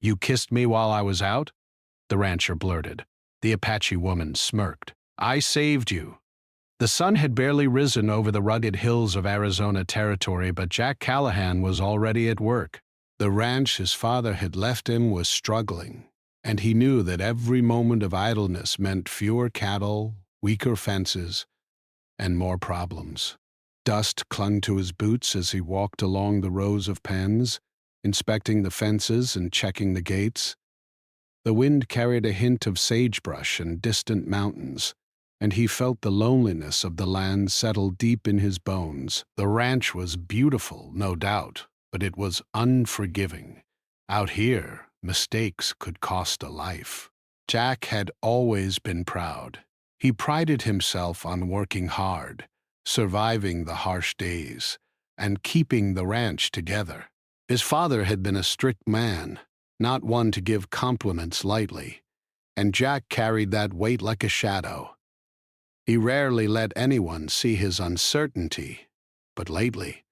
"You kissed me while I was out?" the rancher blurted. The Apache woman smirked. "I saved you." The sun had barely risen over the rugged hills of Arizona territory, but Jack Callahan was already at work. The ranch his father had left him was struggling, and he knew that every moment of idleness meant fewer cattle, weaker fences, and more problems. Dust clung to his boots as he walked along the rows of pens, inspecting the fences and checking the gates. The wind carried a hint of sagebrush and distant mountains, and he felt the loneliness of the land settle deep in his bones. The ranch was beautiful, no doubt, but it was unforgiving. Out here, mistakes could cost a life. Jack had always been proud. He prided himself on working hard, surviving the harsh days, and keeping the ranch together. His father had been a strict man, not one to give compliments lightly, and Jack carried that weight like a shadow. He rarely let anyone see his uncertainty, but lately,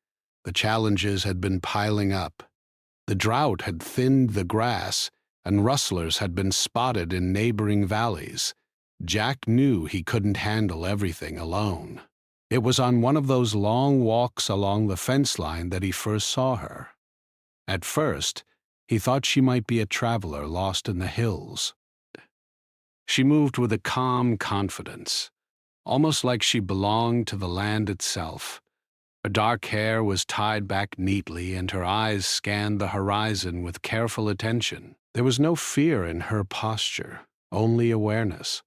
the challenges had been piling up. The drought had thinned the grass, and rustlers had been spotted in neighboring valleys. Jack knew he couldn't handle everything alone. It was on one of those long walks along the fence line that he first saw her. At first, he thought she might be a traveler lost in the hills. She moved with a calm confidence, almost like she belonged to the land itself. Her dark hair was tied back neatly, and her eyes scanned the horizon with careful attention. There was no fear in her posture, only awareness.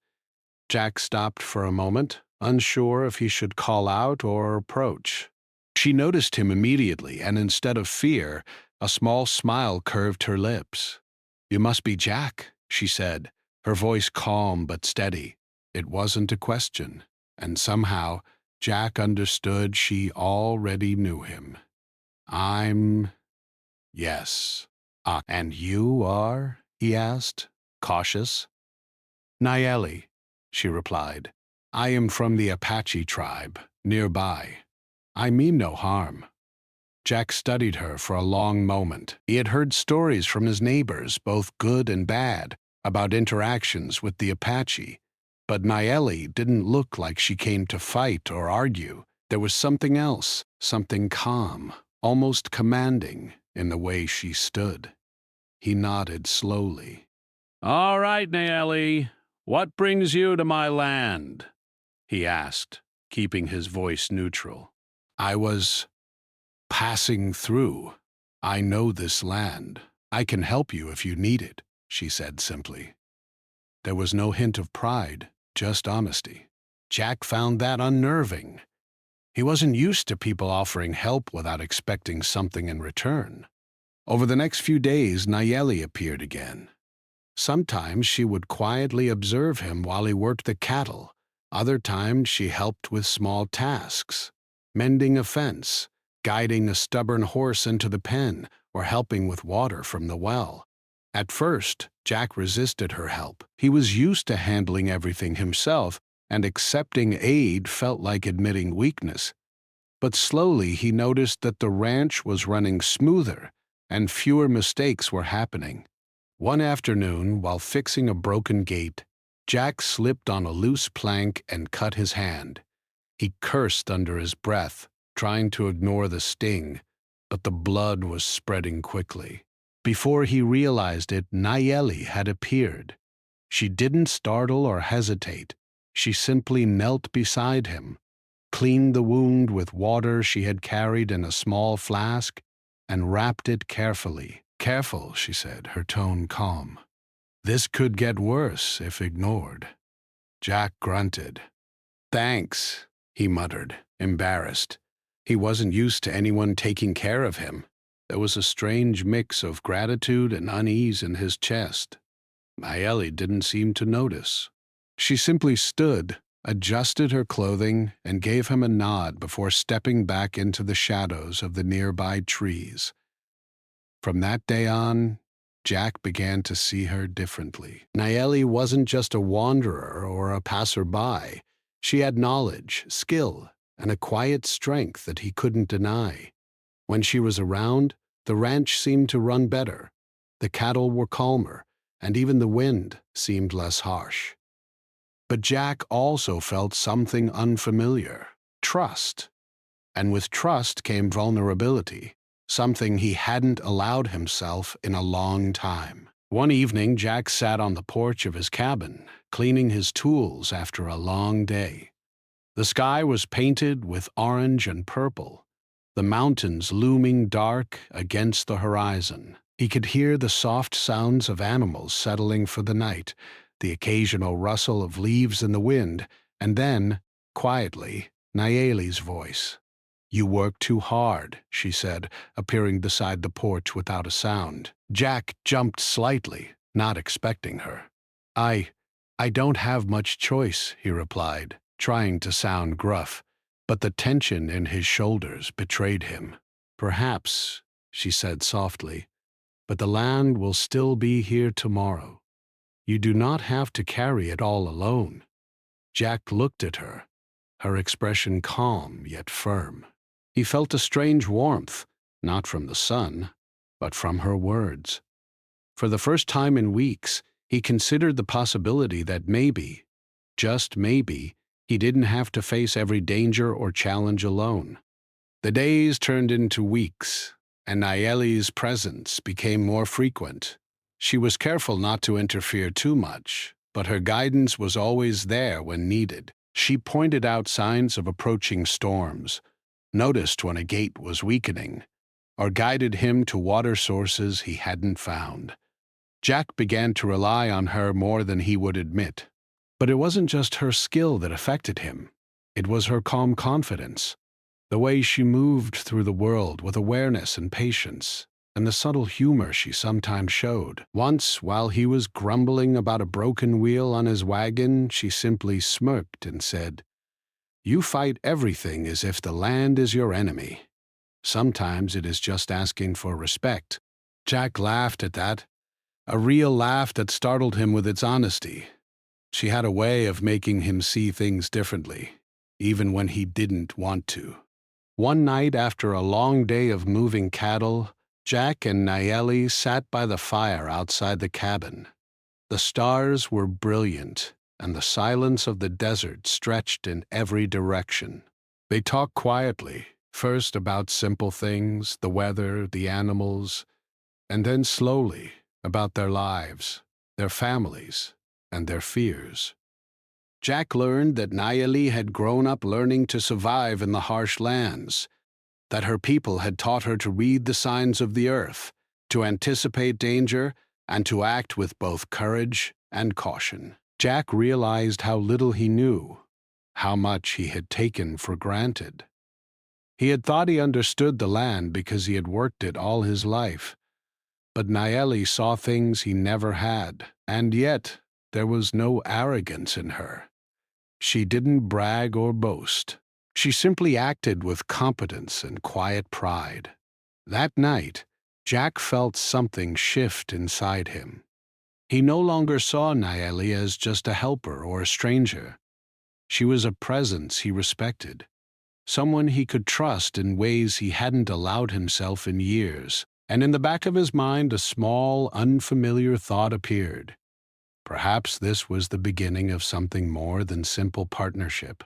Jack stopped for a moment, unsure if he should call out or approach. She noticed him immediately, and instead of fear, a small smile curved her lips. "You must be Jack," she said, her voice calm but steady. It wasn't a question, and somehow Jack understood she already knew him. Yes. And you are?" he asked, cautious. "Nayeli," she replied. "I am from the Apache tribe, nearby. I mean no harm." Jack studied her for a long moment. He had heard stories from his neighbors, both good and bad, about interactions with the Apache. But Nayeli didn't look like she came to fight or argue. There was something else, something calm, almost commanding, in the way she stood. He nodded slowly. "All right, Nayeli, what brings you to my land?" he asked, keeping his voice neutral. "I was passing through. I know this land. I can help you if you need it," she said simply. There was no hint of pride, just honesty. Jack found that unnerving. He wasn't used to people offering help without expecting something in return. Over the next few days, Nayeli appeared again. Sometimes she would quietly observe him while he worked the cattle. Other times she helped with small tasks, mending a fence, guiding a stubborn horse into the pen, or helping with water from the well. At first, Jack resisted her help. He was used to handling everything himself, and accepting aid felt like admitting weakness. But slowly he noticed that the ranch was running smoother, and fewer mistakes were happening. One afternoon, while fixing a broken gate, Jack slipped on a loose plank and cut his hand. He cursed under his breath, trying to ignore the sting, but the blood was spreading quickly. Before he realized it, Nayeli had appeared. She didn't startle or hesitate. She simply knelt beside him, cleaned the wound with water she had carried in a small flask, and wrapped it carefully. "Careful," she said, her tone calm. "This could get worse if ignored." Jack grunted. "Thanks," he muttered, embarrassed. He wasn't used to anyone taking care of him. There was a strange mix of gratitude and unease in his chest. Nayeli didn't seem to notice. She simply stood, adjusted her clothing, and gave him a nod before stepping back into the shadows of the nearby trees. From that day on, Jack began to see her differently. Nayeli wasn't just a wanderer or a passerby. She had knowledge, skill, and a quiet strength that he couldn't deny. When she was around, the ranch seemed to run better. The cattle were calmer, and even the wind seemed less harsh. But Jack also felt something unfamiliar: trust. And with trust came vulnerability, something he hadn't allowed himself in a long time. One evening, Jack sat on the porch of his cabin, cleaning his tools after a long day. The sky was painted with orange and purple, the mountains looming dark against the horizon. He could hear the soft sounds of animals settling for the night, the occasional rustle of leaves in the wind, and then, quietly, Nayeli's voice. "You work too hard," she said, appearing beside the porch without a sound. Jack jumped slightly, not expecting her. I don't have much choice," he replied, trying to sound gruff, but the tension in his shoulders betrayed him. "Perhaps," she said softly, "but the land will still be here tomorrow. You do not have to carry it all alone." Jack looked at her, her expression calm yet firm. He felt a strange warmth, not from the sun, but from her words. For the first time in weeks, he considered the possibility that maybe, just maybe, he didn't have to face every danger or challenge alone. The days turned into weeks, and Nayeli's presence became more frequent. She was careful not to interfere too much, but her guidance was always there when needed. She pointed out signs of approaching storms, noticed when a gate was weakening, or guided him to water sources he hadn't found. Jack began to rely on her more than he would admit. But it wasn't just her skill that affected him. It was her calm confidence, the way she moved through the world with awareness and patience, and the subtle humor she sometimes showed. Once, while he was grumbling about a broken wheel on his wagon, she simply smirked and said, "You fight everything as if the land is your enemy. Sometimes it is just asking for respect." Jack laughed at that, a real laugh that startled him with its honesty. She had a way of making him see things differently, even when he didn't want to. One night after a long day of moving cattle, Jack and Nayeli sat by the fire outside the cabin. The stars were brilliant, and the silence of the desert stretched in every direction. They talked quietly, first about simple things, the weather, the animals, and then slowly about their lives, their families, and their fears. Jack learned that Nayeli had grown up learning to survive in the harsh lands, that her people had taught her to read the signs of the earth, to anticipate danger, and to act with both courage and caution. Jack realized how little he knew, how much he had taken for granted. He had thought he understood the land because he had worked it all his life, but Nayeli saw things he never had, and yet there was no arrogance in her. She didn't brag or boast. She simply acted with competence and quiet pride. That night, Jack felt something shift inside him. He no longer saw Nayeli as just a helper or a stranger. She was a presence he respected, someone he could trust in ways he hadn't allowed himself in years. And in the back of his mind, a small, unfamiliar thought appeared. Perhaps this was the beginning of something more than simple partnership.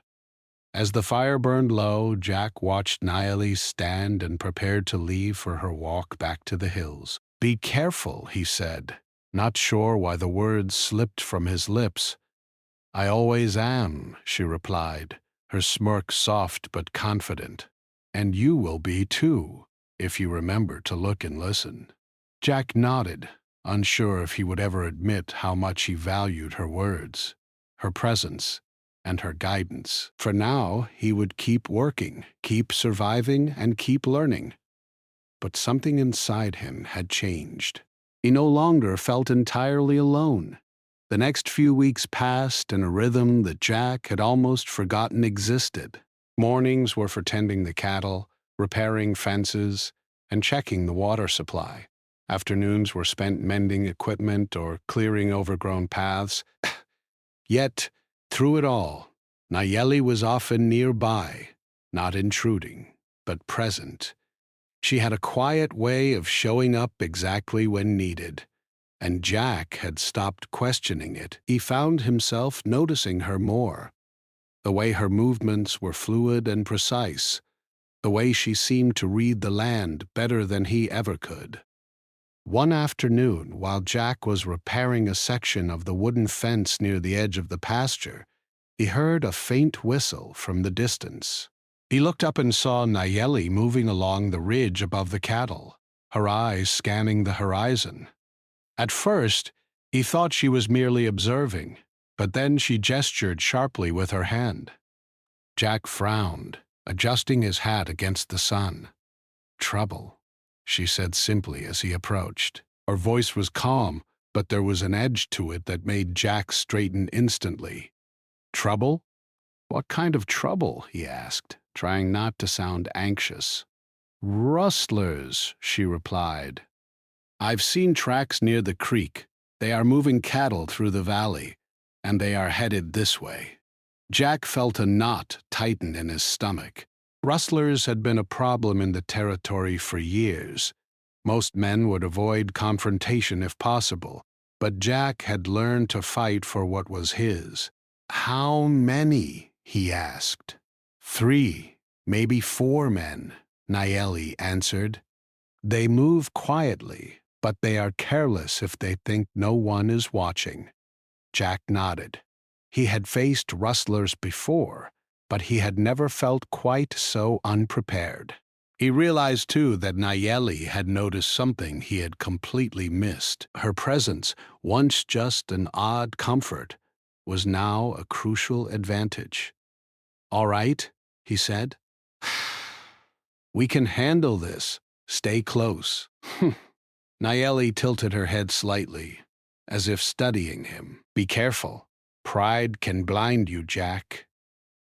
As the fire burned low, Jack watched Nayeli stand and prepared to leave for her walk back to the hills. "Be careful," he said, not sure why the words slipped from his lips. "I always am," she replied, her smirk soft but confident. "And you will be too, if you remember to look and listen." Jack nodded, unsure if he would ever admit how much he valued her words, her presence, and her guidance. For now, he would keep working, keep surviving, and keep learning. But something inside him had changed. He no longer felt entirely alone. The next few weeks passed in a rhythm that Jack had almost forgotten existed. Mornings were for tending the cattle, repairing fences, and checking the water supply. Afternoons were spent mending equipment or clearing overgrown paths. Yet, through it all, Nayeli was often nearby, not intruding, but present. She had a quiet way of showing up exactly when needed, and Jack had stopped questioning it. He found himself noticing her more. The way her movements were fluid and precise, the way she seemed to read the land better than he ever could. One afternoon, while Jack was repairing a section of the wooden fence near the edge of the pasture, he heard a faint whistle from the distance. He looked up and saw Nayeli moving along the ridge above the cattle, her eyes scanning the horizon. At first, he thought she was merely observing, but then she gestured sharply with her hand. Jack frowned, adjusting his hat against the sun. "Trouble," she said simply as he approached. Her voice was calm, but there was an edge to it that made Jack straighten instantly. "Trouble? What kind of trouble?" he asked, trying not to sound anxious. "Rustlers," she replied. "I've seen tracks near the creek. They are moving cattle through the valley, and they are headed this way." Jack felt a knot tighten in his stomach. Rustlers had been a problem in the territory for years. Most men would avoid confrontation if possible, but Jack had learned to fight for what was his. "How many?" he asked. "3, maybe 4 men," Nayeli answered. "They move quietly, but they are careless if they think no one is watching." Jack nodded. He had faced rustlers before, but he had never felt quite so unprepared. He realized, too, that Nayeli had noticed something he had completely missed. Her presence, once just an odd comfort, was now a crucial advantage. "All right," he said. "We can handle this. Stay close." Nayeli tilted her head slightly, as if studying him. "Be careful. Pride can blind you, Jack."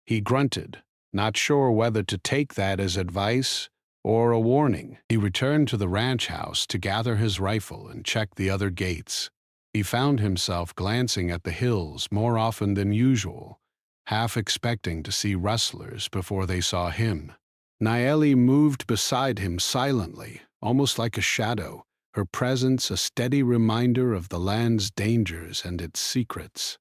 He grunted, not sure whether to take that as advice or a warning. He returned to the ranch house to gather his rifle and check the other gates. He found himself glancing at the hills more often than usual, half expecting to see rustlers before they saw him. Nayeli moved beside him silently, almost like a shadow, her presence a steady reminder of the land's dangers and its secrets.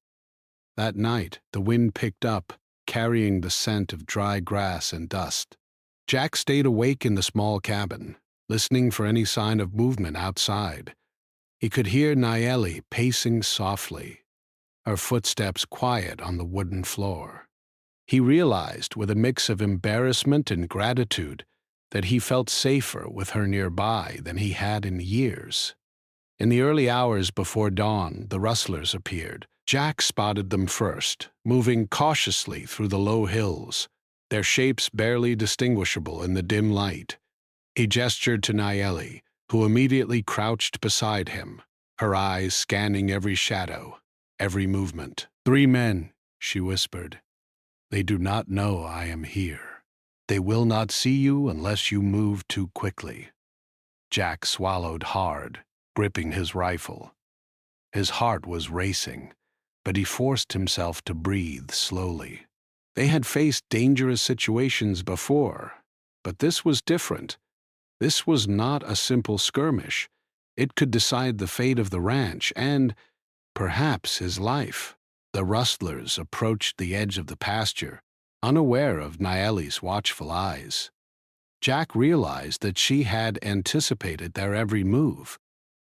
That night, the wind picked up, carrying the scent of dry grass and dust. Jack stayed awake in the small cabin, listening for any sign of movement outside. He could hear Nayeli pacing softly, her footsteps quiet on the wooden floor. He realized, with a mix of embarrassment and gratitude, that he felt safer with her nearby than he had in years. In the early hours before dawn, the rustlers appeared. Jack spotted them first, moving cautiously through the low hills, their shapes barely distinguishable in the dim light. He gestured to Nayeli, who immediately crouched beside him, her eyes scanning every shadow, every movement. "3 men," she whispered. "They do not know I am here. They will not see you unless you move too quickly." Jack swallowed hard, gripping his rifle. His heart was racing, but he forced himself to breathe slowly. They had faced dangerous situations before, but this was different. This was not a simple skirmish. It could decide the fate of the ranch and, perhaps, his life. The rustlers approached the edge of the pasture, unaware of Nayeli's watchful eyes. Jack realized that she had anticipated their every move,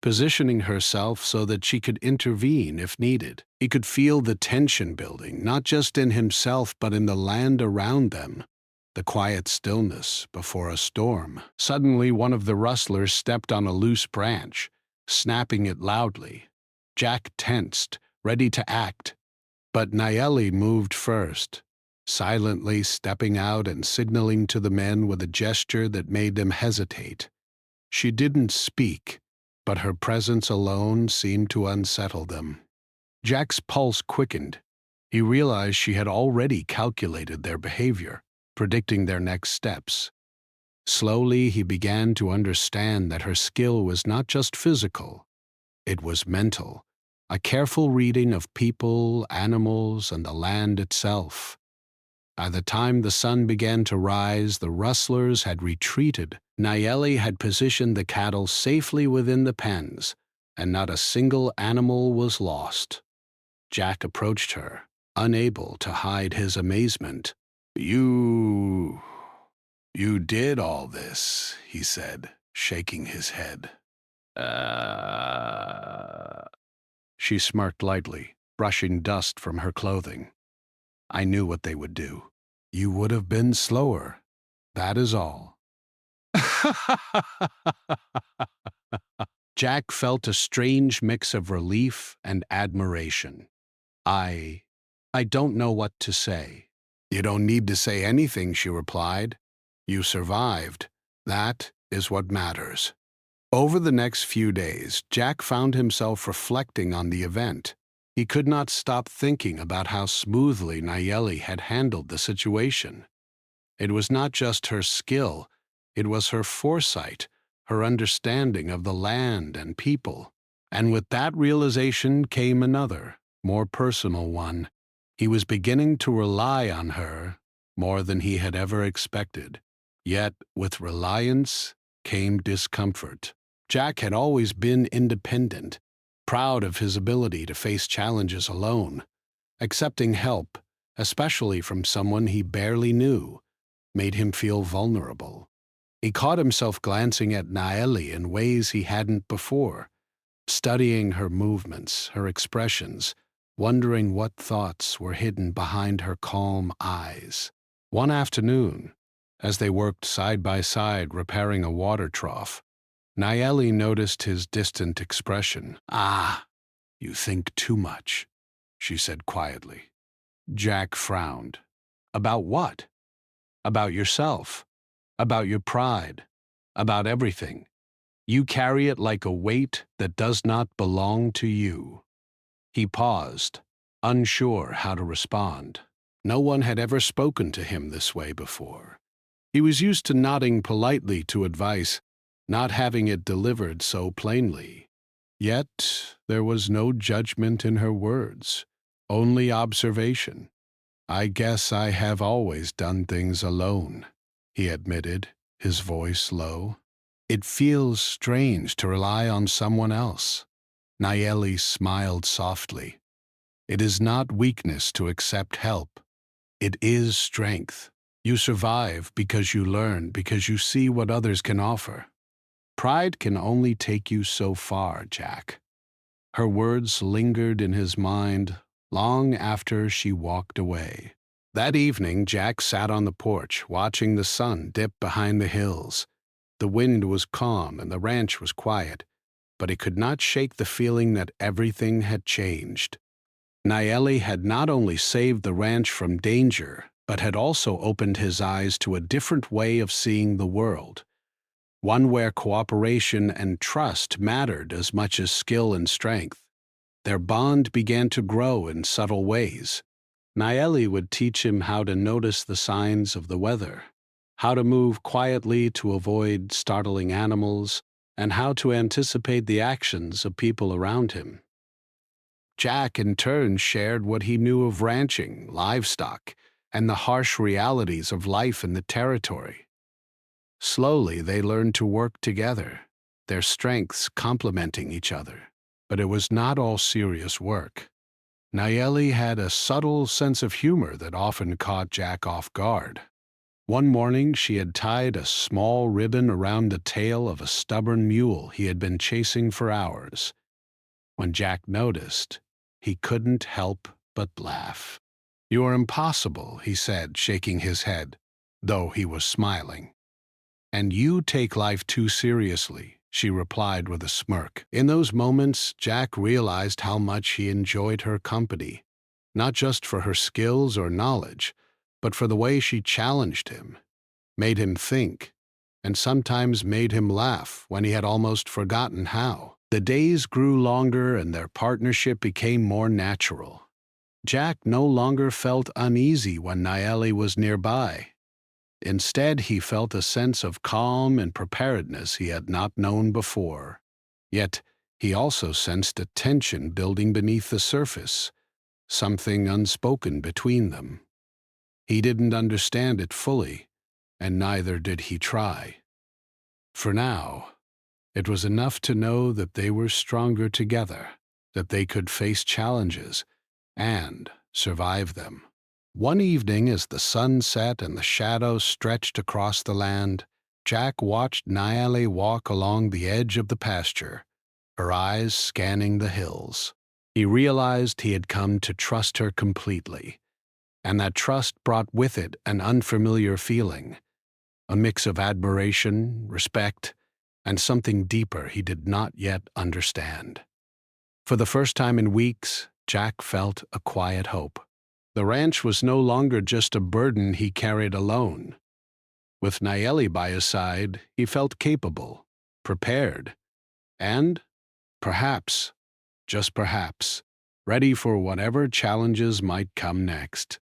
positioning herself so that she could intervene if needed. He could feel the tension building, not just in himself but in the land around them, the quiet stillness before a storm. Suddenly, one of the rustlers stepped on a loose branch, snapping it loudly. Jack tensed, ready to act, but Nayeli moved first, silently stepping out and signaling to the men with a gesture that made them hesitate. She didn't speak, but her presence alone seemed to unsettle them. Jack's pulse quickened. He realized she had already calculated their behavior, predicting their next steps. Slowly, he began to understand that her skill was not just physical, it was mental, a careful reading of people, animals, and the land itself. By the time the sun began to rise, the rustlers had retreated. Nayeli had positioned the cattle safely within the pens, and not a single animal was lost. Jack approached her, unable to hide his amazement. You did all this," he said, shaking his head. She smirked lightly, brushing dust from her clothing. "I knew what they would do. You would have been slower. That is all." Jack felt a strange mix of relief and admiration. I don't know what to say." "You don't need to say anything," she replied. "You survived. That is what matters." Over the next few days, Jack found himself reflecting on the event. He could not stop thinking about how smoothly Nayeli had handled the situation. It was not just her skill, it was her foresight, her understanding of the land and people. And with that realization came another, more personal one. He was beginning to rely on her more than he had ever expected. Yet, with reliance came discomfort. Jack had always been independent, proud of his ability to face challenges alone. Accepting help, especially from someone he barely knew, made him feel vulnerable. He caught himself glancing at Nayeli in ways he hadn't before, studying her movements, her expressions, wondering what thoughts were hidden behind her calm eyes. One afternoon, as they worked side by side repairing a water trough, Nayeli noticed his distant expression. "Ah, you think too much," she said quietly. Jack frowned. "About what?" "About yourself. About your pride. About everything. You carry it like a weight that does not belong to you." He paused, unsure how to respond. No one had ever spoken to him this way before. He was used to nodding politely to advice, not having it delivered so plainly. Yet there was no judgment in her words, only observation. "I guess I have always done things alone," he admitted, his voice low. "It feels strange to rely on someone else." Nayeli smiled softly. "It is not weakness to accept help. It is strength. You survive because you learn, because you see what others can offer. Pride can only take you so far, Jack." Her words lingered in his mind long after she walked away. That evening, Jack sat on the porch, watching the sun dip behind the hills. The wind was calm and the ranch was quiet, but he could not shake the feeling that everything had changed. Nayeli had not only saved the ranch from danger, but had also opened his eyes to a different way of seeing the world. One where cooperation and trust mattered as much as skill and strength. Their bond began to grow in subtle ways. Nayeli would teach him how to notice the signs of the weather, how to move quietly to avoid startling animals, and how to anticipate the actions of people around him. Jack, in turn, shared what he knew of ranching, livestock, and the harsh realities of life in the territory. Slowly, they learned to work together, their strengths complementing each other. But it was not all serious work. Nayeli had a subtle sense of humor that often caught Jack off guard. One morning, she had tied a small ribbon around the tail of a stubborn mule he had been chasing for hours. When Jack noticed, he couldn't help but laugh. "You are impossible," he said, shaking his head, though he was smiling. "And you take life too seriously," she replied with a smirk. In those moments, Jack realized how much he enjoyed her company, not just for her skills or knowledge, but for the way she challenged him, made him think, and sometimes made him laugh when he had almost forgotten how. The days grew longer and their partnership became more natural. Jack no longer felt uneasy when Nayeli was nearby. Instead, he felt a sense of calm and preparedness he had not known before. Yet, he also sensed a tension building beneath the surface, something unspoken between them. He didn't understand it fully, and neither did he try. For now, it was enough to know that they were stronger together, that they could face challenges and survive them. One evening, as the sun set and the shadows stretched across the land, Jack watched Nayeli walk along the edge of the pasture, her eyes scanning the hills. He realized he had come to trust her completely, and that trust brought with it an unfamiliar feeling, a mix of admiration, respect, and something deeper he did not yet understand. For the first time in weeks, Jack felt a quiet hope. The ranch was no longer just a burden he carried alone. With Nayeli by his side, he felt capable, prepared, and, perhaps, just perhaps, ready for whatever challenges might come next.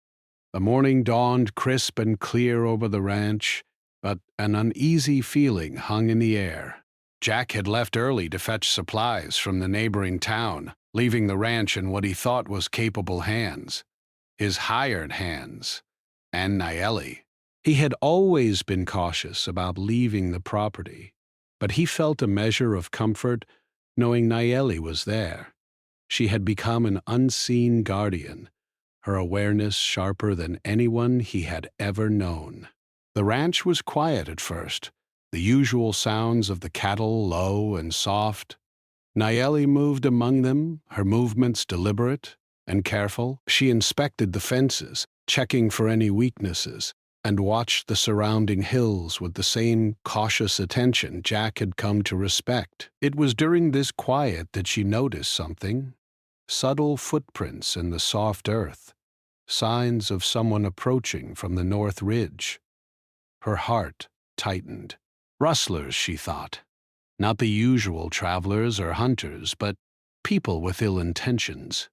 The morning dawned crisp and clear over the ranch, but an uneasy feeling hung in the air. Jack had left early to fetch supplies from the neighboring town, leaving the ranch in what he thought was capable hands. His hired hands, and Nayeli. He had always been cautious about leaving the property, but he felt a measure of comfort knowing Nayeli was there. She had become an unseen guardian, her awareness sharper than anyone he had ever known. The ranch was quiet at first, the usual sounds of the cattle low and soft. Nayeli moved among them, her movements deliberate and careful. She inspected the fences, checking for any weaknesses, and watched the surrounding hills with the same cautious attention Jack had come to respect. It was during this quiet that she noticed something: subtle footprints in the soft earth, signs of someone approaching from the north ridge. Her heart tightened. Rustlers, she thought. Not the usual travelers or hunters, but people with ill intentions.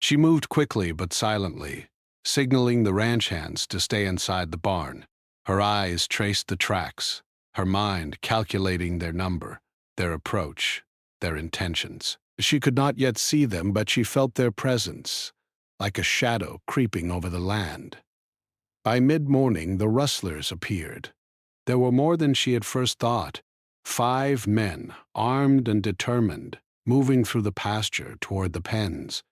She moved quickly but silently, signaling the ranch hands to stay inside the barn. Her eyes traced the tracks, her mind calculating their number, their approach, their intentions. She could not yet see them, but she felt their presence, like a shadow creeping over the land. By mid-morning, the rustlers appeared. There were more than she had first thought. 5 men, armed and determined, moving through the pasture toward the pens.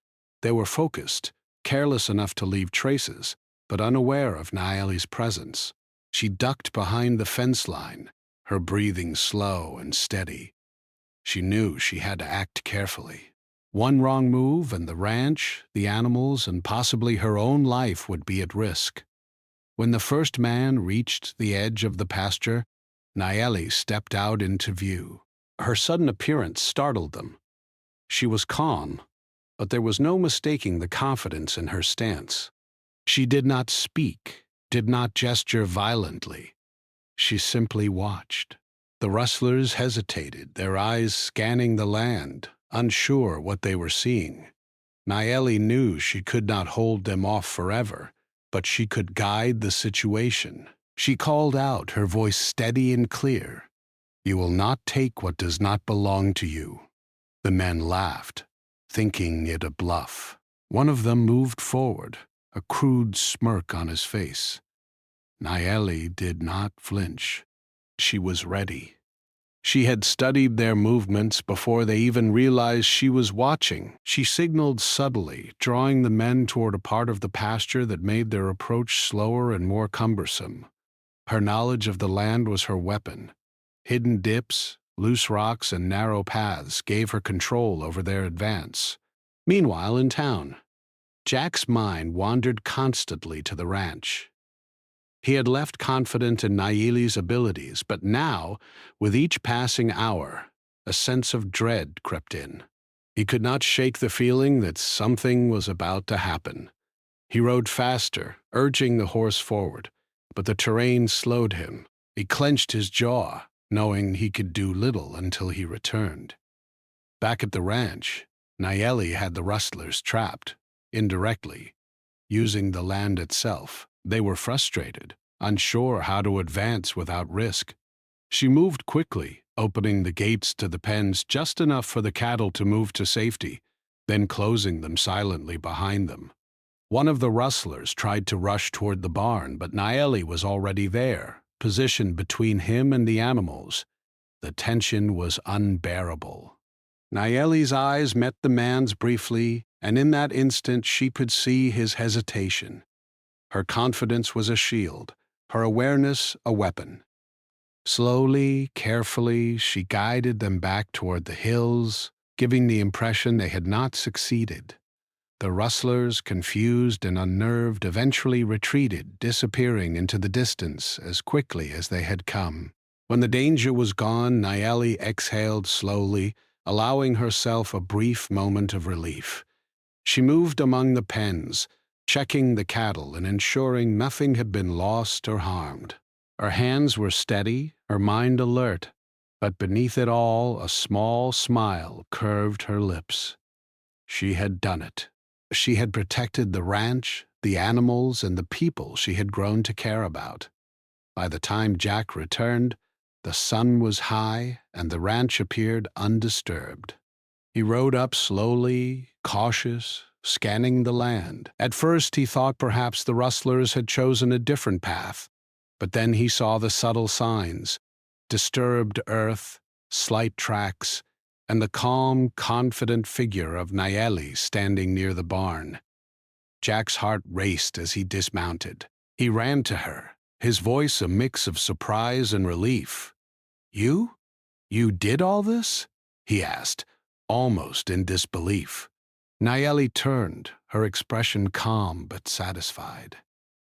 They were focused, careless enough to leave traces, but unaware of Nayeli's presence. She ducked behind the fence line, her breathing slow and steady. She knew she had to act carefully. One wrong move and the ranch, the animals, and possibly her own life would be at risk. When the first man reached the edge of the pasture, Nayeli stepped out into view. Her sudden appearance startled them. She was calm, but there was no mistaking the confidence in her stance. She did not speak, did not gesture violently. She simply watched. The rustlers hesitated, their eyes scanning the land, unsure what they were seeing. Nayeli knew she could not hold them off forever, but she could guide the situation. She called out, her voice steady and clear. "You will not take what does not belong to you." The men laughed, thinking it a bluff. One of them moved forward, a crude smirk on his face. Nayeli did not flinch. She was ready. She had studied their movements before they even realized she was watching. She signaled subtly, drawing the men toward a part of the pasture that made their approach slower and more cumbersome. Her knowledge of the land was her weapon. Hidden dips, loose rocks, and narrow paths gave her control over their advance. Meanwhile, in town, Jack's mind wandered constantly to the ranch. He had left confident in Nayeli's abilities, but now, with each passing hour, a sense of dread crept in. He could not shake the feeling that something was about to happen. He rode faster, urging the horse forward, but the terrain slowed him. He clenched his jaw, knowing he could do little until he returned. Back at the ranch, Nayeli had the rustlers trapped, indirectly, using the land itself. They were frustrated, unsure how to advance without risk. She moved quickly, opening the gates to the pens just enough for the cattle to move to safety, then closing them silently behind them. One of the rustlers tried to rush toward the barn, but Naeli was already there, positioned between him and the animals. The tension was unbearable. Naeli's eyes met the man's briefly, and in that instant she could see his hesitation. Her confidence was a shield, her awareness a weapon. Slowly, carefully, she guided them back toward the hills, giving the impression they had not succeeded. The rustlers, confused and unnerved, eventually retreated, disappearing into the distance as quickly as they had come. When the danger was gone, Naeli exhaled slowly, allowing herself a brief moment of relief. She moved among the pens, checking the cattle and ensuring nothing had been lost or harmed. Her hands were steady, her mind alert, but beneath it all a small smile curved her lips. She had done it. She had protected the ranch, the animals, and the people she had grown to care about. By the time Jack returned, the sun was high and the ranch appeared undisturbed. He rode up slowly, cautious, scanning the land. At first he thought perhaps the rustlers had chosen a different path, but then he saw the subtle signs: disturbed earth, slight tracks, and the calm, confident figure of Naeli standing near the barn. Jack's heart raced as he dismounted. He ran to her, his voice a mix of surprise and relief. "You? You did all this?" he asked, almost in disbelief. Naeli turned, her expression calm but satisfied.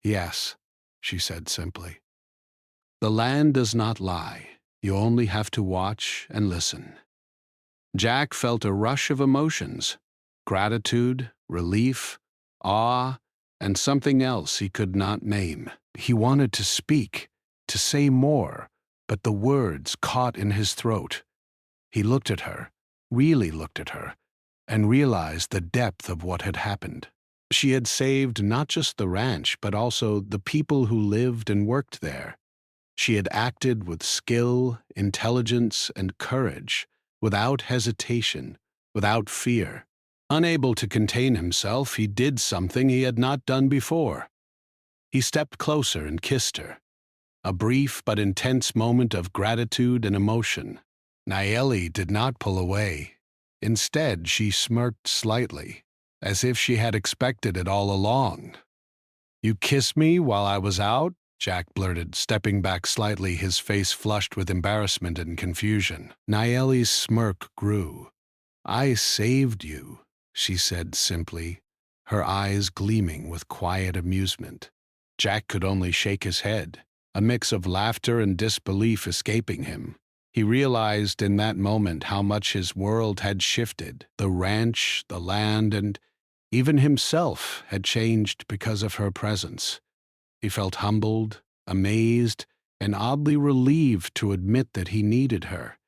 "Yes," she said simply. "The land does not lie. You only have to watch and listen." Jack felt a rush of emotions: gratitude, relief, awe, and something else he could not name. He wanted to speak, to say more, but the words caught in his throat. He looked at her, really looked at her, and realized the depth of what had happened. She had saved not just the ranch, but also the people who lived and worked there. She had acted with skill, intelligence, and courage, without hesitation, without fear. Unable to contain himself, he did something he had not done before. He stepped closer and kissed her. A brief but intense moment of gratitude and emotion. Naeli did not pull away. Instead, she smirked slightly, as if she had expected it all along. "You kissed me while I was out?" Jack blurted, stepping back slightly, his face flushed with embarrassment and confusion. Naeli's smirk grew. "I saved you," she said simply, her eyes gleaming with quiet amusement. Jack could only shake his head, a mix of laughter and disbelief escaping him. He realized in that moment how much his world had shifted. The ranch, the land, and even himself had changed because of her presence. He felt humbled, amazed, and oddly relieved to admit that he needed her,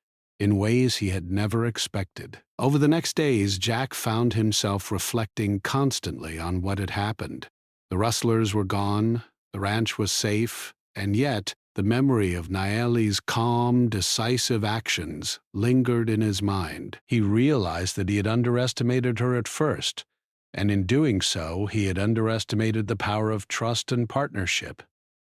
in ways he had never expected. Over the next days, Jack found himself reflecting constantly on what had happened. The rustlers were gone, the ranch was safe, and yet the memory of Naeli's calm, decisive actions lingered in his mind. He realized that he had underestimated her at first, and in doing so, he had underestimated the power of trust and partnership.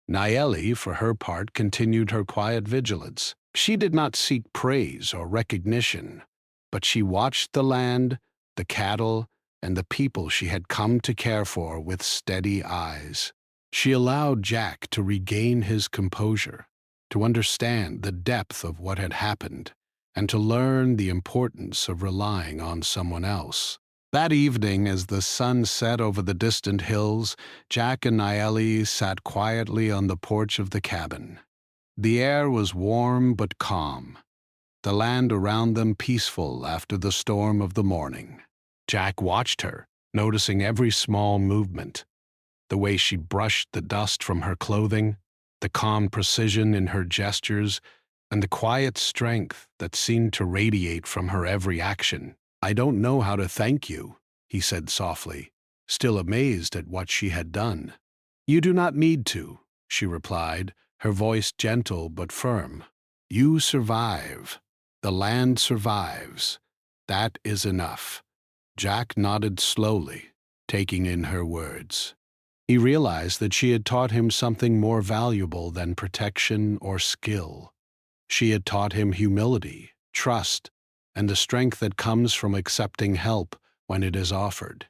Naeli, for her part, continued her quiet vigilance. She did not seek praise or recognition, but she watched the land, the cattle, and the people she had come to care for with steady eyes. She allowed Jack to regain his composure, to understand the depth of what had happened, and to learn the importance of relying on someone else. That evening, as the sun set over the distant hills, Jack and Naeli sat quietly on the porch of the cabin. The air was warm but calm, the land around them peaceful after the storm of the morning. Jack watched her, noticing every small movement: the way she brushed the dust from her clothing, the calm precision in her gestures, and the quiet strength that seemed to radiate from her every action. "I don't know how to thank you," he said softly, still amazed at what she had done. "You do not need to," she replied, her voice gentle but firm. "You survive. The land survives. That is enough." Jack nodded slowly, taking in her words. He realized that she had taught him something more valuable than protection or skill. She had taught him humility, trust, and the strength that comes from accepting help when it is offered.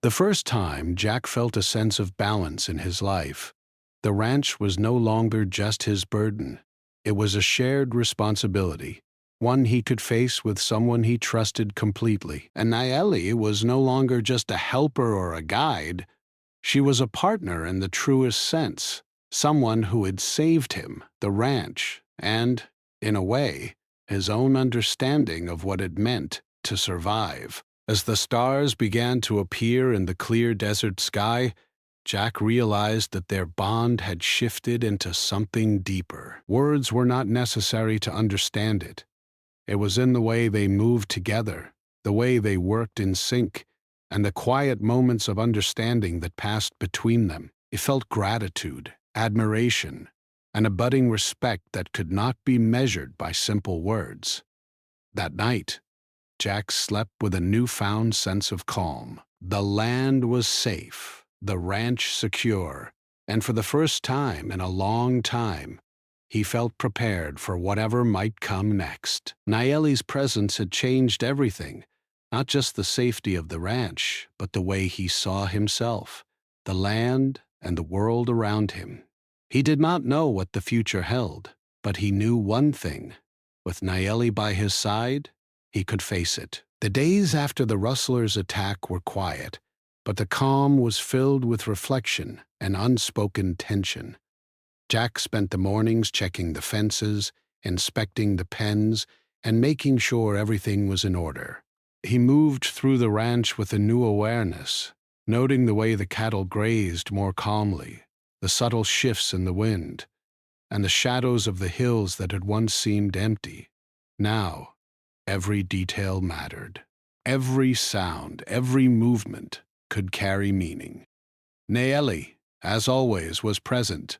The first time Jack felt a sense of balance in his life, the ranch was no longer just his burden. It was a shared responsibility, one he could face with someone he trusted completely. And Nayeli was no longer just a helper or a guide. She was a partner in the truest sense, someone who had saved him, the ranch, and, in a way, his own understanding of what it meant to survive. As the stars began to appear in the clear desert sky, Jack realized that their bond had shifted into something deeper. Words were not necessary to understand it. It was in the way they moved together, the way they worked in sync, and the quiet moments of understanding that passed between them. It felt gratitude, admiration, and a budding respect that could not be measured by simple words. That night, Jack slept with a newfound sense of calm. The land was safe, the ranch secure, and for the first time in a long time, he felt prepared for whatever might come next. Nayeli's presence had changed everything, not just the safety of the ranch, but the way he saw himself, the land, and the world around him. He did not know what the future held, but he knew one thing. With Nayeli by his side, he could face it. The days after the rustlers' attack were quiet, but the calm was filled with reflection and unspoken tension. Jack spent the mornings checking the fences, inspecting the pens, and making sure everything was in order. He moved through the ranch with a new awareness, noting the way the cattle grazed more calmly, the subtle shifts in the wind, and the shadows of the hills that had once seemed empty. Now, every detail mattered. Every sound, every movement could carry meaning. Nayeli, as always, was present,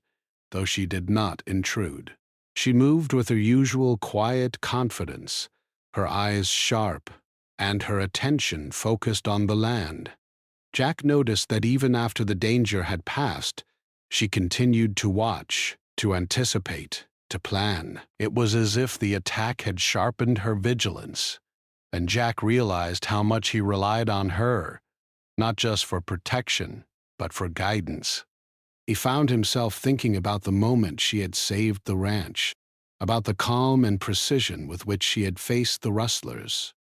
though she did not intrude. She moved with her usual quiet confidence, her eyes sharp, and her attention focused on the land. Jack noticed that even after the danger had passed, she continued to watch, to anticipate, to plan. It was as if the attack had sharpened her vigilance, and Jack realized how much he relied on her, not just for protection, but for guidance. He found himself thinking about the moment she had saved the ranch, about the calm and precision with which she had faced the rustlers.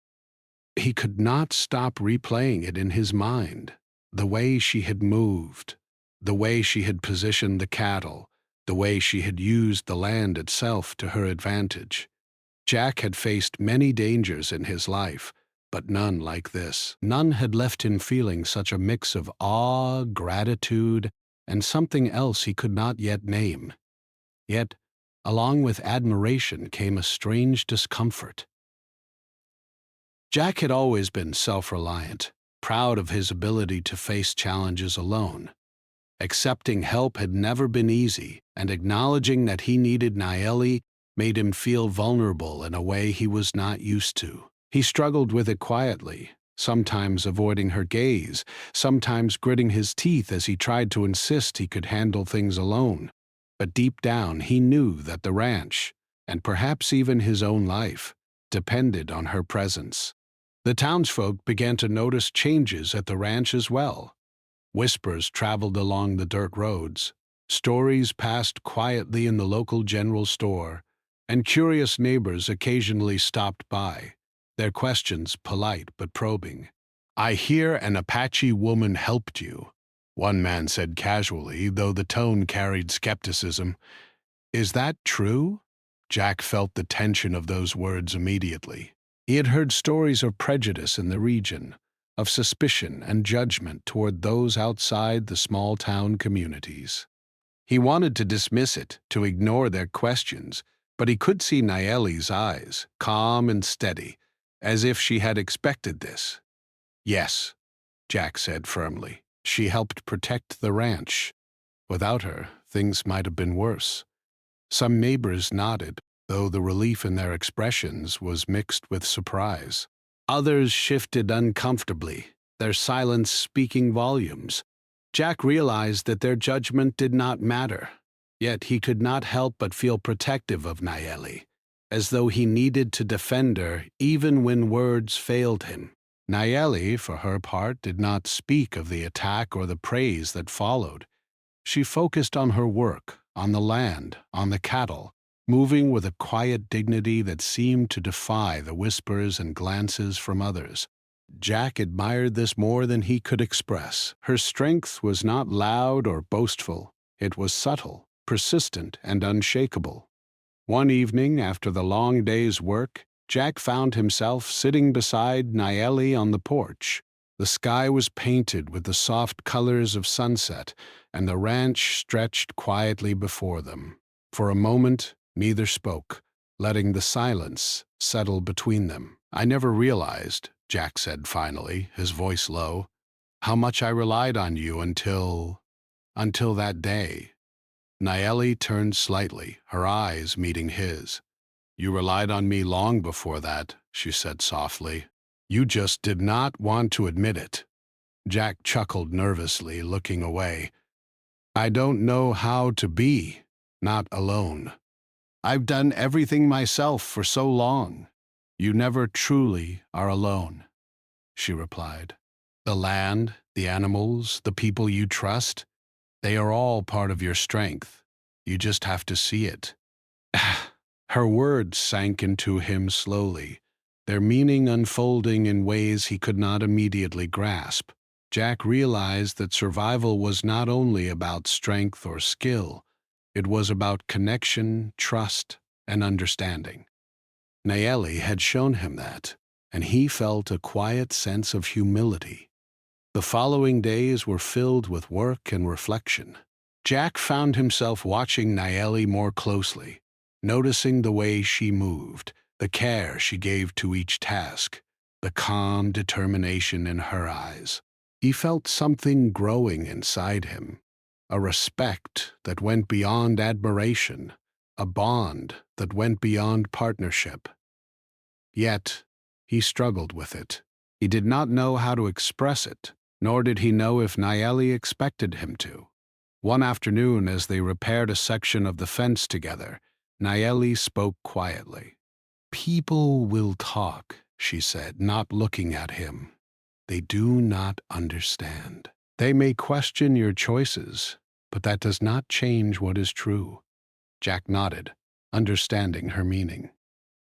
He could not stop replaying it in his mind, the way she had moved, the way she had positioned the cattle, the way she had used the land itself to her advantage. Jack had faced many dangers in his life, but none like this. None had left him feeling such a mix of awe, gratitude, and something else he could not yet name. Yet, along with admiration came a strange discomfort. Jack had always been self-reliant, proud of his ability to face challenges alone. Accepting help had never been easy, and acknowledging that he needed Nayeli made him feel vulnerable in a way he was not used to. He struggled with it quietly, sometimes avoiding her gaze, sometimes gritting his teeth as he tried to insist he could handle things alone. But deep down he knew that the ranch, and perhaps even his own life, depended on her presence. The townsfolk began to notice changes at the ranch as well. Whispers traveled along the dirt roads, stories passed quietly in the local general store, and curious neighbors occasionally stopped by, their questions polite but probing. "I hear an Apache woman helped you," one man said casually, though the tone carried skepticism. "Is that true?" Jack felt the tension of those words immediately. He had heard stories of prejudice in the region, of suspicion and judgment toward those outside the small-town communities. He wanted to dismiss it, to ignore their questions, but he could see Nayeli's eyes, calm and steady, as if she had expected this. "Yes," Jack said firmly. "She helped protect the ranch. Without her, things might have been worse." Some neighbors nodded, though the relief in their expressions was mixed with surprise. Others shifted uncomfortably, their silence speaking volumes. Jack realized that their judgment did not matter, yet he could not help but feel protective of Nayeli, as though he needed to defend her even when words failed him. Nayeli, for her part, did not speak of the attack or the praise that followed. She focused on her work, on the land, on the cattle, moving with a quiet dignity that seemed to defy the whispers and glances from others. Jack admired this more than he could express. Her strength was not loud or boastful. It was subtle, persistent, and unshakable. One evening, after the long day's work, Jack found himself sitting beside Nayeli on the porch. The sky was painted with the soft colors of sunset, and the ranch stretched quietly before them. For a moment, neither spoke, letting the silence settle between them. "I never realized," Jack said finally, his voice low, "how much I relied on you until that day." Nayeli turned slightly, her eyes meeting his. "You relied on me long before that," she said softly. "You just did not want to admit it." Jack chuckled nervously, looking away. "I don't know how to be, not alone. I've done everything myself for so long." "You never truly are alone," she replied. "The land, the animals, the people you trust, they are all part of your strength. You just have to see it." Her words sank into him slowly, their meaning unfolding in ways he could not immediately grasp. Jack realized that survival was not only about strength or skill, it was about connection, trust, and understanding. Nayeli had shown him that, and he felt a quiet sense of humility. The following days were filled with work and reflection. Jack found himself watching Nayeli more closely, noticing the way she moved, the care she gave to each task, the calm determination in her eyes. He felt something growing inside him, a respect that went beyond admiration, a bond that went beyond partnership. Yet, he struggled with it. He did not know how to express it, nor did he know if Nayeli expected him to. One afternoon, as they repaired a section of the fence together, Nayeli spoke quietly. "People will talk," she said, not looking at him. "They do not understand. They may question your choices, but that does not change what is true." Jack nodded, understanding her meaning.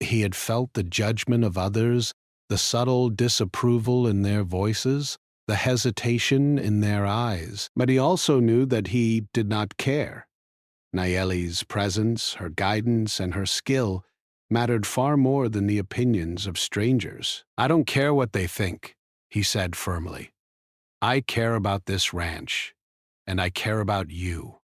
He had felt the judgment of others, the subtle disapproval in their voices, the hesitation in their eyes, but he also knew that he did not care. Nayeli's presence, her guidance, and her skill mattered far more than the opinions of strangers. "I don't care what they think," he said firmly. "I care about this ranch, and I care about you."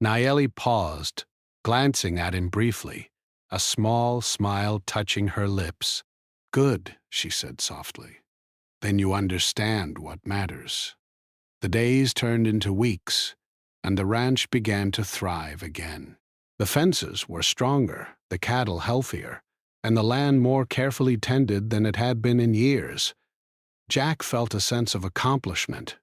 Nayeli paused, glancing at him briefly, a small smile touching her lips. "Good," she said softly. "Then you understand what matters." The days turned into weeks, and the ranch began to thrive again. The fences were stronger, the cattle healthier, and the land more carefully tended than it had been in years. Jack felt a sense of accomplishment,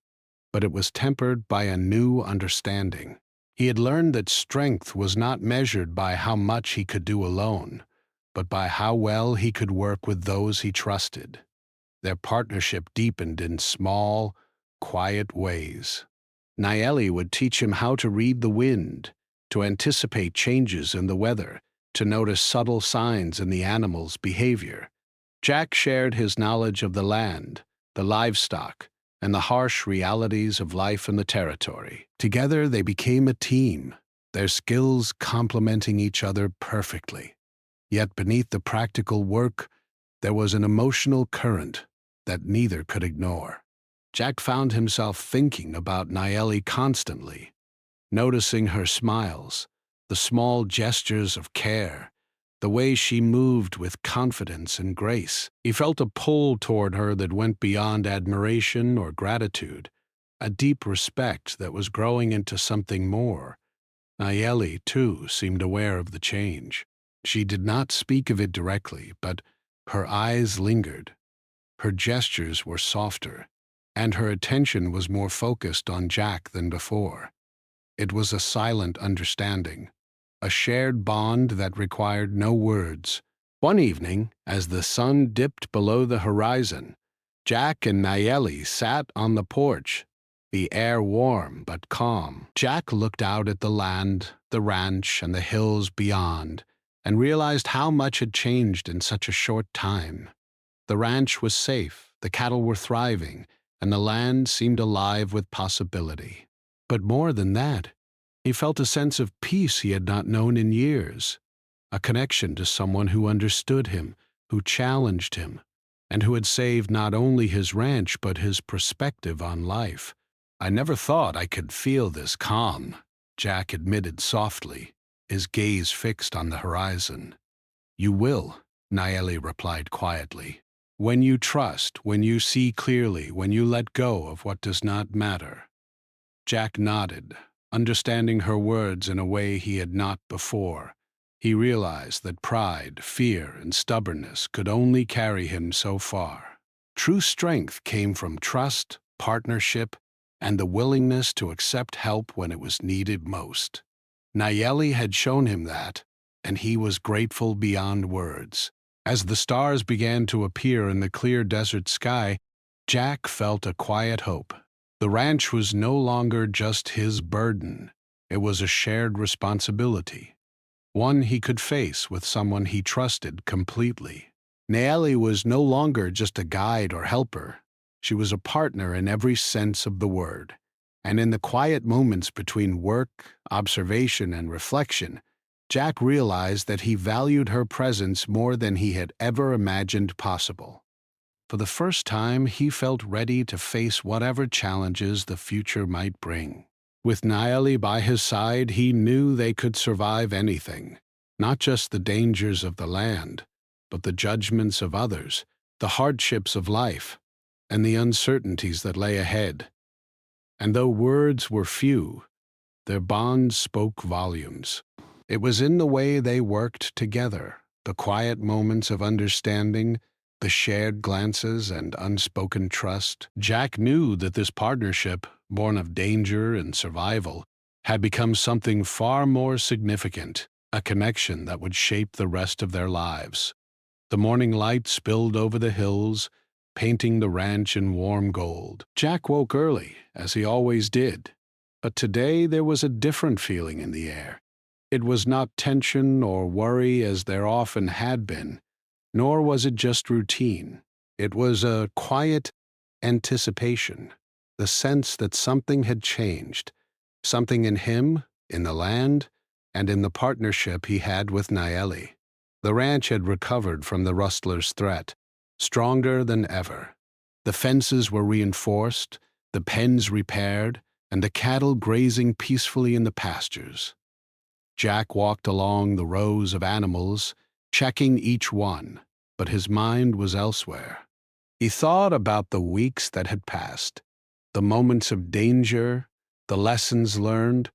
but it was tempered by a new understanding. He had learned that strength was not measured by how much he could do alone, but by how well he could work with those he trusted. Their partnership deepened in small, quiet ways. Nayeli would teach him how to read the wind, to anticipate changes in the weather, to notice subtle signs in the animals' behavior. Jack shared his knowledge of the land, the livestock, and the harsh realities of life in the territory. Together they became a team, their skills complementing each other perfectly. Yet beneath the practical work, there was an emotional current that neither could ignore. Jack found himself thinking about Nayeli constantly, noticing her smiles, the small gestures of care, the way she moved with confidence and grace. He felt a pull toward her that went beyond admiration or gratitude, a deep respect that was growing into something more. Nayeli, too, seemed aware of the change. She did not speak of it directly, but her eyes lingered. Her gestures were softer, and her attention was more focused on Jack than before. It was a silent understanding, a shared bond that required no words. One evening, as the sun dipped below the horizon, Jack and Nayeli sat on the porch, the air warm but calm. Jack looked out at the land, the ranch, and the hills beyond, and realized how much had changed in such a short time. The ranch was safe, the cattle were thriving, and the land seemed alive with possibility. But more than that, he felt a sense of peace he had not known in years, a connection to someone who understood him, who challenged him, and who had saved not only his ranch but his perspective on life. "I never thought I could feel this calm," Jack admitted softly, his gaze fixed on the horizon. "You will," Nayeli replied quietly. "When you trust, when you see clearly, when you let go of what does not matter." Jack nodded, understanding her words in a way he had not before. He realized that pride, fear, and stubbornness could only carry him so far. True strength came from trust, partnership, and the willingness to accept help when it was needed most. Nayeli had shown him that, and he was grateful beyond words. As the stars began to appear in the clear desert sky, Jack felt a quiet hope. The ranch was no longer just his burden. It was a shared responsibility, one he could face with someone he trusted completely. Nayeli was no longer just a guide or helper. She was a partner in every sense of the word. And in the quiet moments between work, observation, and reflection, Jack realized that he valued her presence more than he had ever imagined possible. For the first time, he felt ready to face whatever challenges the future might bring. With Nayeli by his side, he knew they could survive anything, not just the dangers of the land, but the judgments of others, the hardships of life, and the uncertainties that lay ahead. And though words were few, their bond spoke volumes. It was in the way they worked together, the quiet moments of understanding, the shared glances and unspoken trust. Jack knew that this partnership, born of danger and survival, had become something far more significant, a connection that would shape the rest of their lives. The morning light spilled over the hills, painting the ranch in warm gold. Jack woke early, as he always did, but today there was a different feeling in the air. It was not tension or worry as there often had been, nor was it just routine. It was a quiet anticipation, the sense that something had changed, something in him, in the land, and in the partnership he had with Nayeli. The ranch had recovered from the rustlers' threat, stronger than ever. The fences were reinforced, the pens repaired, and the cattle grazing peacefully in the pastures. Jack walked along the rows of animals, checking each one, but his mind was elsewhere. He thought about the weeks that had passed, the moments of danger, the lessons learned,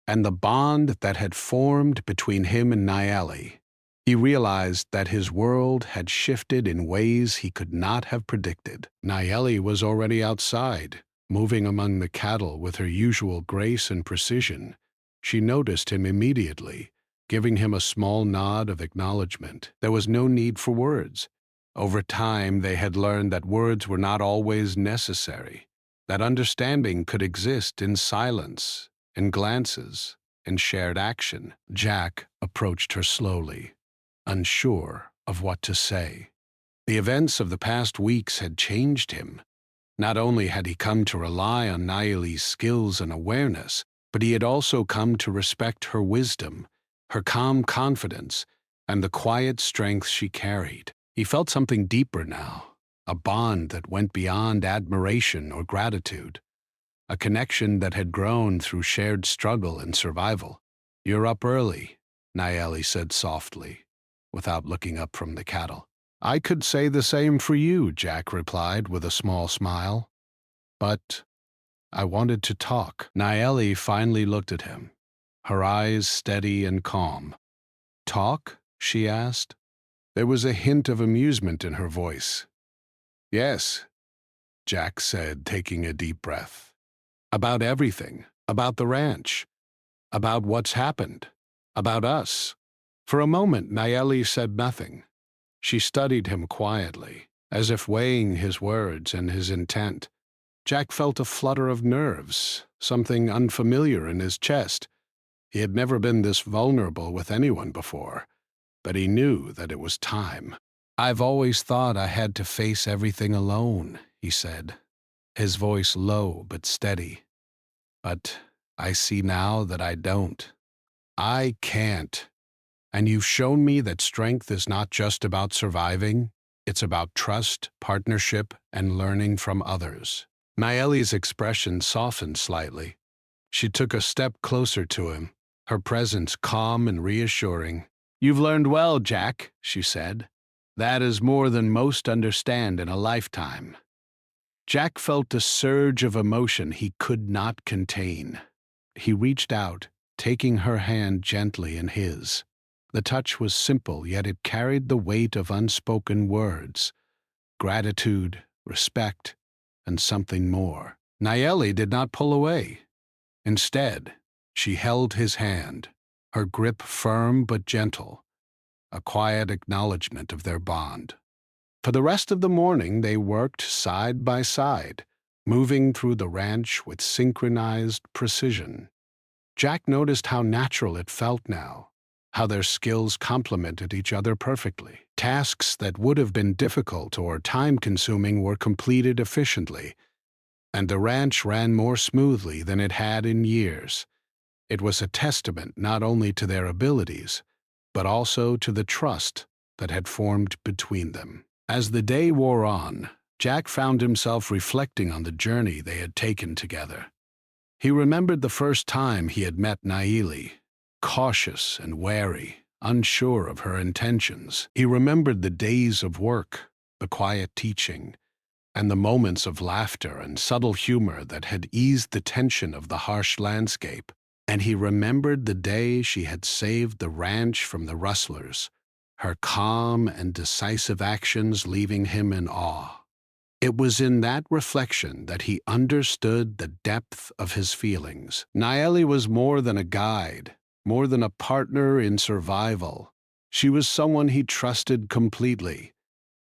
and the bond that had formed between him and Nayeli. He realized that his world had shifted in ways he could not have predicted. Nayeli was already outside, moving among the cattle with her usual grace and precision. She noticed him immediately, giving him a small nod of acknowledgement. There was no need for words. Over time, they had learned that words were not always necessary, that understanding could exist in silence, in glances, in shared action. Jack approached her slowly, unsure of what to say. The events of the past weeks had changed him. Not only had he come to rely on Nayeli's skills and awareness, but he had also come to respect her wisdom, her calm confidence, and the quiet strength she carried. He felt something deeper now, a bond that went beyond admiration or gratitude, a connection that had grown through shared struggle and survival. "You're up early," Nayeli said softly, without looking up from the cattle. "I could say the same for you," Jack replied with a small smile. "But I wanted to talk." Nayeli finally looked at him, her eyes steady and calm. "Talk?" she asked. There was a hint of amusement in her voice. Yes, Jack said, taking a deep breath. About everything, about the ranch, about what's happened, about us. For a moment, Nayeli said nothing. She studied him quietly, as if weighing his words and his intent. Jack felt a flutter of nerves, something unfamiliar in his chest. He had never been this vulnerable with anyone before, but he knew that it was time. I've always thought I had to face everything alone, he said, his voice low but steady. But I see now that I don't. I can't. And you've shown me that strength is not just about surviving, it's about trust, partnership, and learning from others. Nayeli's expression softened slightly. She took a step closer to him, her presence calm and reassuring. You've learned well, Jack, she said. That is more than most understand in a lifetime. Jack felt a surge of emotion he could not contain. He reached out, taking her hand gently in his. The touch was simple, yet it carried the weight of unspoken words, gratitude, respect, and something more. Nayeli did not pull away. Instead, she held his hand, her grip firm but gentle, a quiet acknowledgement of their bond. For the rest of the morning, they worked side by side, moving through the ranch with synchronized precision. Jack noticed how natural it felt now, how their skills complemented each other perfectly. Tasks that would have been difficult or time-consuming were completed efficiently, and the ranch ran more smoothly than it had in years. It was a testament not only to their abilities, but also to the trust that had formed between them. As the day wore on, Jack found himself reflecting on the journey they had taken together. He remembered the first time he had met Nayeli, cautious and wary, unsure of her intentions. He remembered the days of work, the quiet teaching, and the moments of laughter and subtle humor that had eased the tension of the harsh landscape. And he remembered the day she had saved the ranch from the rustlers, her calm and decisive actions leaving him in awe. It was in that reflection that he understood the depth of his feelings. Nayeli was more than a guide, more than a partner in survival. She was someone he trusted completely,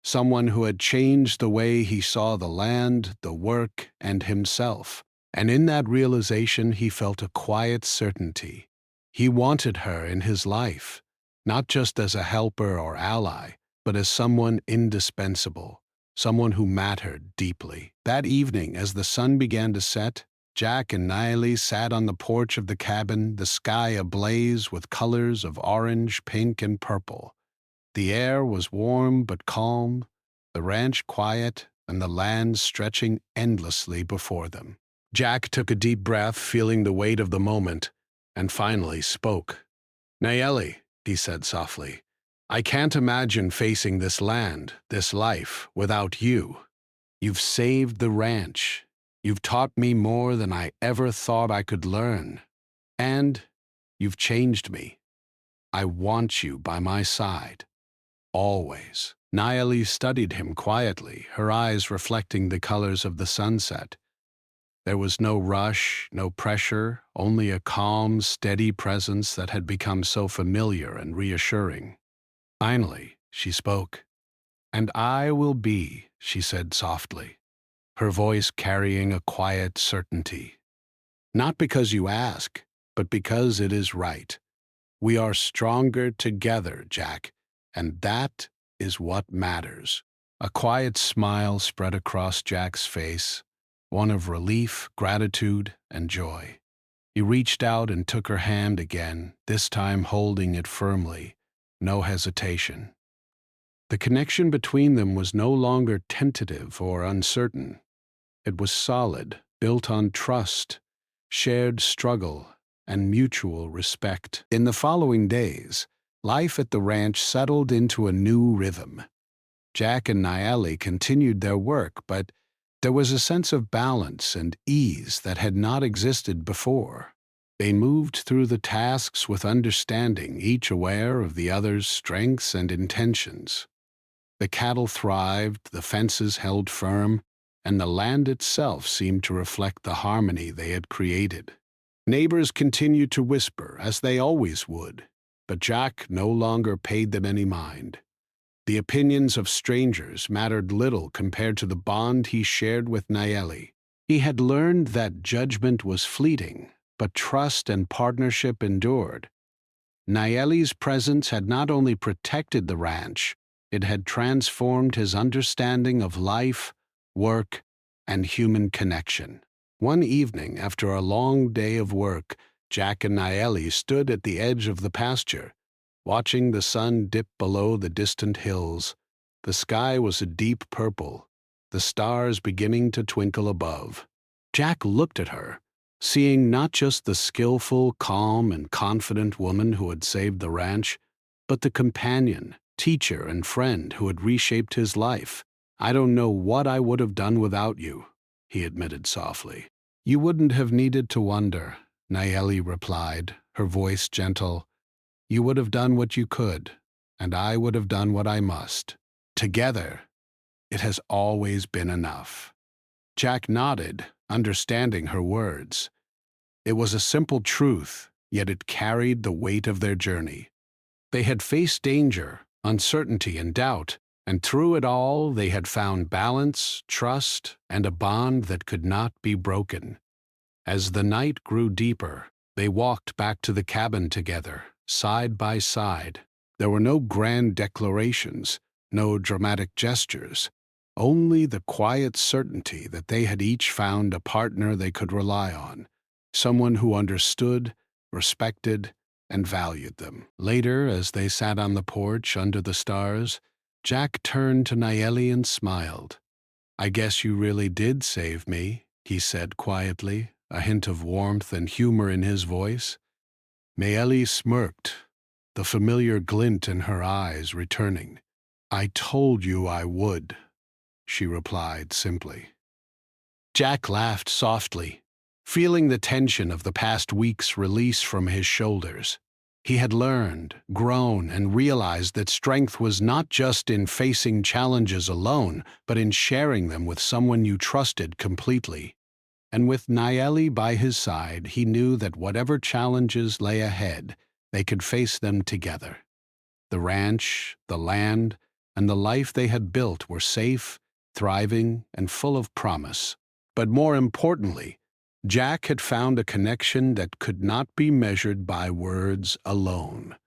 someone who had changed the way he saw the land, the work, and himself. And in that realization he felt a quiet certainty. He wanted her in his life, not just as a helper or ally, but as someone indispensable, someone who mattered deeply. That evening, as the sun began to set, Jack and Nayeli sat on the porch of the cabin, the sky ablaze with colors of orange, pink, and purple. The air was warm but calm, the ranch quiet, and the land stretching endlessly before them. Jack took a deep breath, feeling the weight of the moment, and finally spoke. Nayeli, he said softly, I can't imagine facing this land, this life, without you. You've saved the ranch. You've taught me more than I ever thought I could learn. And you've changed me. I want you by my side. Always. Nayeli studied him quietly, her eyes reflecting the colors of the sunset. There was no rush, no pressure, only a calm, steady presence that had become so familiar and reassuring. Finally, she spoke. And I will be, she said softly, her voice carrying a quiet certainty. Not because you ask, but because it is right. We are stronger together, Jack, and that is what matters. A quiet smile spread across Jack's face, one of relief, gratitude, and joy. He reached out and took her hand again, this time holding it firmly, no hesitation. The connection between them was no longer tentative or uncertain. It was solid, built on trust, shared struggle, and mutual respect. In the following days, life at the ranch settled into a new rhythm. Jack and Nayeli continued their work, but there was a sense of balance and ease that had not existed before. They moved through the tasks with understanding, each aware of the other's strengths and intentions. The cattle thrived, the fences held firm, and the land itself seemed to reflect the harmony they had created. Neighbors continued to whisper, as they always would, but Jack no longer paid them any mind. The opinions of strangers mattered little compared to the bond he shared with Nayeli. He had learned that judgment was fleeting, but trust and partnership endured. Nayeli's presence had not only protected the ranch, it had transformed his understanding of life, work, and human connection. One evening, after a long day of work, Jack and Nayeli stood at the edge of the pasture, watching the sun dip below the distant hills. The sky was a deep purple, the stars beginning to twinkle above. Jack looked at her, seeing not just the skillful, calm, and confident woman who had saved the ranch, but the companion, teacher, and friend who had reshaped his life. "I don't know what I would have done without you," he admitted softly. "You wouldn't have needed to wonder," Nayeli replied, her voice gentle. "You would have done what you could, and I would have done what I must. Together, it has always been enough." Jack nodded, understanding her words. It was a simple truth, yet it carried the weight of their journey. They had faced danger, uncertainty, and doubt, and through it all they had found balance, trust, and a bond that could not be broken. As the night grew deeper, they walked back to the cabin together, side by side. There were no grand declarations, no dramatic gestures, only the quiet certainty that they had each found a partner they could rely on, someone who understood, respected, and valued them. Later, as they sat on the porch under the stars, Jack turned to Nayeli and smiled. "I guess you really did save me," he said quietly, a hint of warmth and humor in his voice. Nayeli smirked, the familiar glint in her eyes returning. "I told you I would," she replied simply. Jack laughed softly, feeling the tension of the past weeks release from his shoulders. He had learned, grown, and realized that strength was not just in facing challenges alone, but in sharing them with someone you trusted completely. And with Nayeli by his side, he knew that whatever challenges lay ahead, they could face them together. The ranch, the land, and the life they had built were safe, thriving, and full of promise. But more importantly, Jack had found a connection that could not be measured by words alone.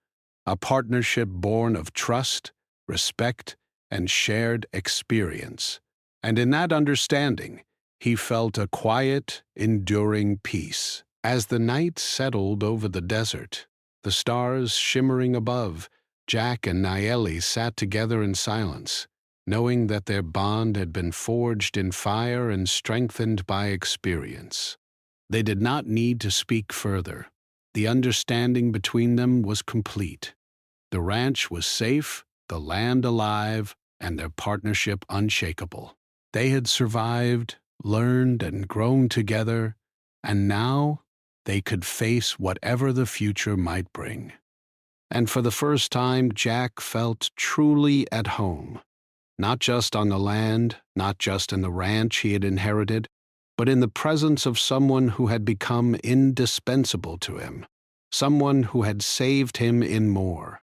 A partnership born of trust, respect, and shared experience. And in that understanding, he felt a quiet, enduring peace. As the night settled over the desert, the stars shimmering above, Jack and Nayeli sat together in silence, knowing that their bond had been forged in fire and strengthened by experience. They did not need to speak further. The understanding between them was complete. The ranch was safe, the land alive, and their partnership unshakable. They had survived, learned, and grown together, and now they could face whatever the future might bring. And for the first time, Jack felt truly at home, not just on the land, not just in the ranch he had inherited, but in the presence of someone who had become indispensable to him, someone who had saved him in more.